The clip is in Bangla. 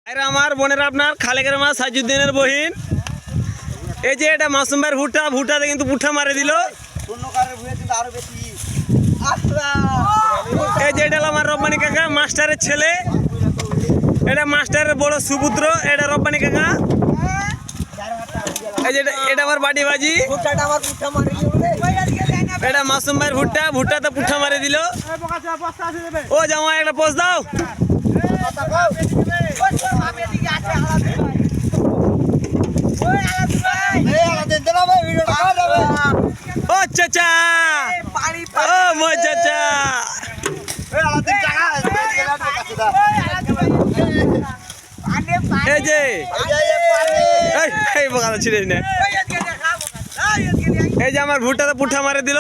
আমার বোনেরা আপনার খালেকের মা সাইজুদ্দিনের বহিন এই যে এটা মাসুম ভাইয়ের ভুটাতে কিন্তু পুঠা মারে দিল। এই যে এটা আমার রব্বানি কাকা মাস্টারের ছেলে, এটা মাস্টারের বড় সুপুত্র, এটা রব্বানি কাকা। এই যে এটা আমার বাড়ি বাজি, এটা মাসুম ভাইয়ের ভুট্টাতে পুঠা মারে দিল। ও জামাই একটা পোস্ট দাও। ও চাচা, ও মো চাচা, এই যে এই বগাটা ছিড়ে নে, এই যে আমার ভুট্টাতে পুঠা মারে দিল।